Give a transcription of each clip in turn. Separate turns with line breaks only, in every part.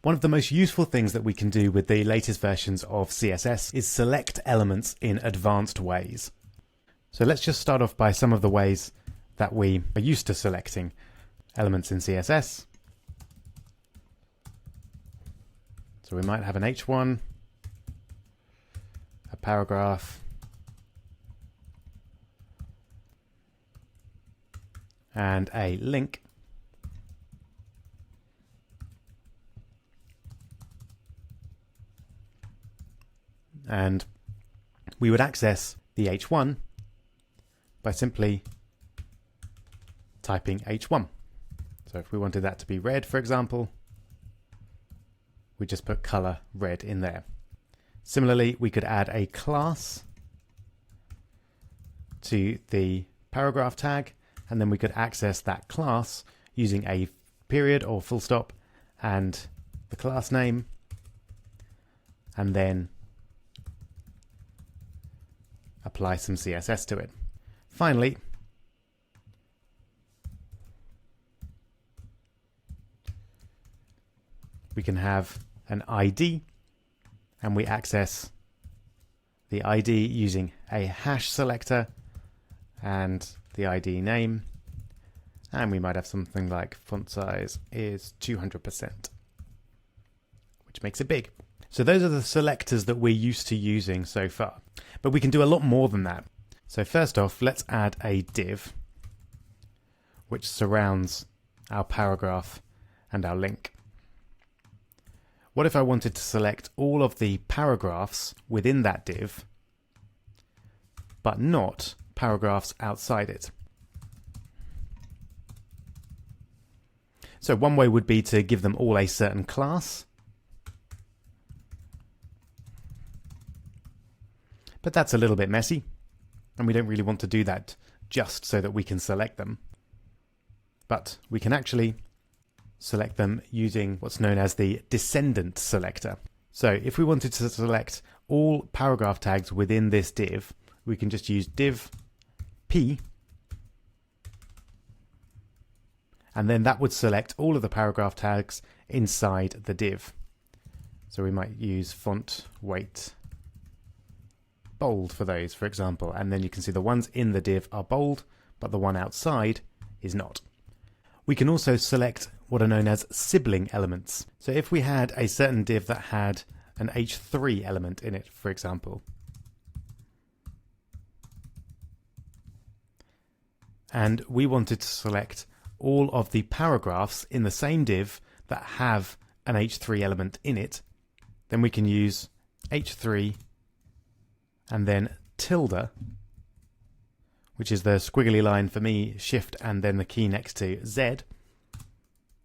One of the most useful things that we can do with the latest versions of CSS is select elements in advanced ways. So let's just start off by some of the ways that we are used to selecting elements in CSS. So we might have an H1, a paragraph, and a link. And we would access the H1 by simply typing H1. So if we wanted that to be red, for example, we just put color red in there. Similarly, we could add a class to the paragraph tag, and then we could access that class using a period or full stop and the class name, and then apply some CSS to it. Finally, we can have an ID, and we access the ID using a hash selector and the ID name, and we might have something like font size is 200%, which makes it big. So those are the selectors that we're used to using so far, but we can do a lot more than that. So first off, let's add a div which surrounds our paragraph and our link. What if I wanted to select all of the paragraphs within that div, but not paragraphs outside it? So one way would be to give them all a certain class, but that's a little bit messy, and we don't really want to do that just so that we can select them. But we can actually select them using what's known as the descendant selector. So if we wanted to select all paragraph tags within this div, we can just use div p, and then that would select all of the paragraph tags inside the div. So we might use font weight bold for those, for example, and then you can see the ones in the div are bold, but the one outside is not. We can also select what are known as sibling elements. So if we had a certain div that had an H3 element in it, for example, and we wanted to select all of the paragraphs in the same div that have an H3 element in it, then we can use H3 and then tilde, which is the squiggly line for me, shift and then the key next to Z,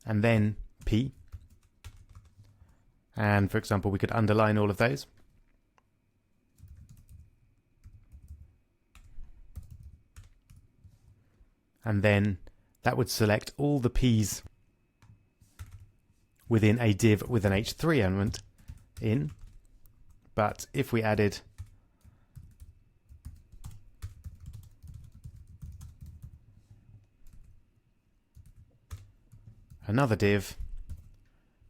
and then P. And for example, we could underline all of those. And then that would select all the P's within a div with an H3 element in. But if we added another div,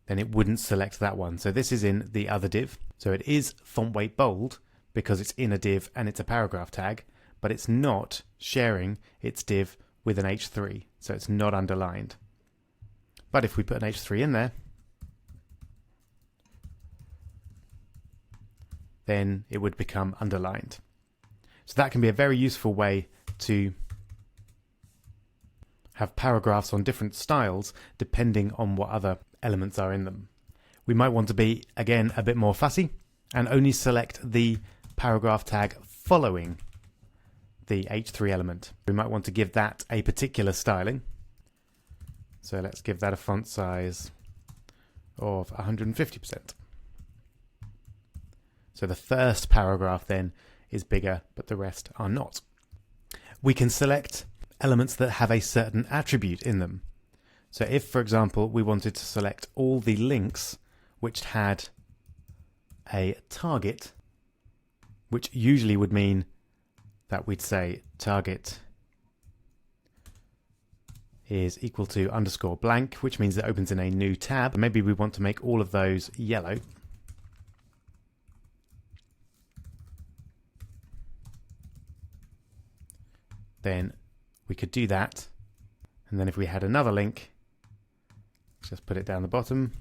then it wouldn't select that one. So this is in the other div. So it is font weight bold because it's in a div and it's a paragraph tag, but it's not sharing its div with an H3, so it's not underlined. But if we put an H3 in there, then it would become underlined. So that can be a very useful way to have paragraphs on different styles depending on what other elements are in them. We might want to be, again, a bit more fussy and only select the paragraph tag following the H3 element. We might want to give that a particular styling. So let's give that a font size of 150%. So the first paragraph then is bigger, but the rest are not. We can select elements that have a certain attribute in them. So if, for example, we wanted to select all the links which had a target, which usually would mean that we'd say target is equal to underscore blank, which means it opens in a new tab. Maybe we want to make all of those yellow. Then we could do that. And then if we had another link, just put it down the bottom.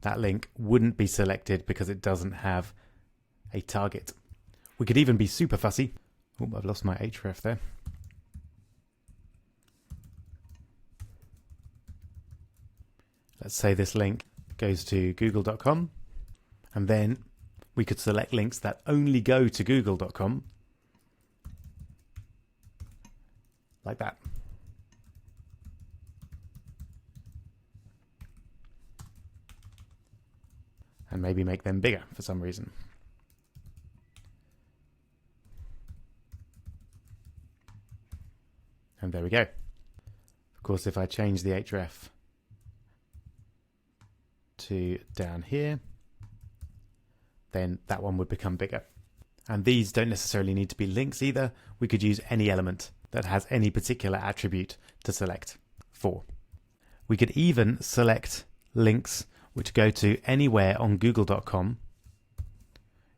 That link wouldn't be selected because it doesn't have a target. We could even be super fussy. Oh, I've lost my href there. Let's say this link goes to google.com, and then we could select links that only go to google.com, like that. And maybe make them bigger for some reason. And there we go. Of course, if I change the href to down here, then that one would become bigger. And these don't necessarily need to be links either. We could use any element that has any particular attribute to select for. We could even select links which go to anywhere on google.com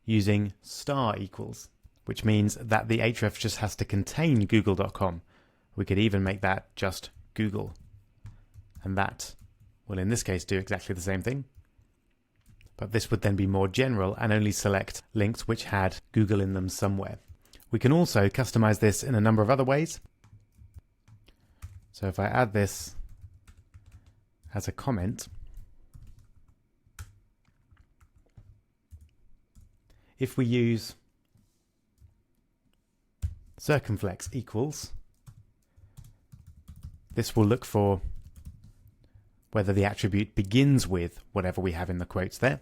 using star equals, which means that the href just has to contain google.com. We could even make that just Google. And that will in this case do exactly the same thing. But this would then be more general and only select links which had Google in them somewhere. We can also customize this in a number of other ways. So if I add this as a comment, if we use circumflex equals, this will look for whether the attribute begins with whatever we have in the quotes there.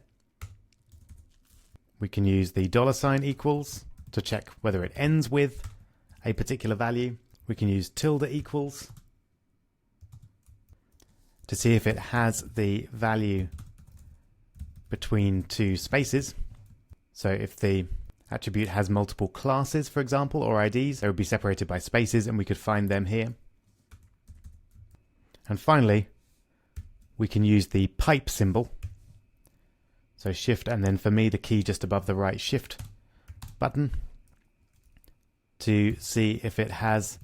We can use the $ equals to check whether it ends with a particular value. We can use tilde equals to see if it has the value between two spaces. So if the attribute has multiple classes, for example, or IDs, they would be separated by spaces, and we could find them here. And finally, we can use the pipe symbol. So shift, and then for me, the key just above the right shift button, to see if it has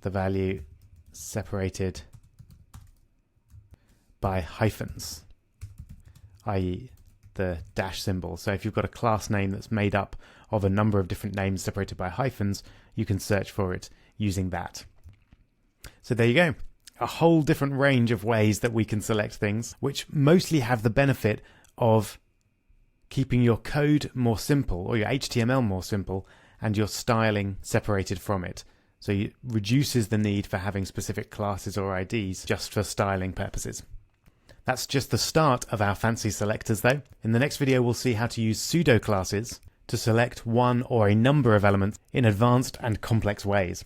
the value separated by hyphens, i.e. the dash symbol. So if you've got a class name that's made up of a number of different names separated by hyphens, you can search for it using that. So there you go. A whole different range of ways that we can select things, which mostly have the benefit of keeping your code more simple, or your HTML more simple, and your styling separated from it. So it reduces the need for having specific classes or IDs just for styling purposes. That's just the start of our fancy selectors though. In the next video we'll see how to use pseudo classes to select one or a number of elements in advanced and complex ways.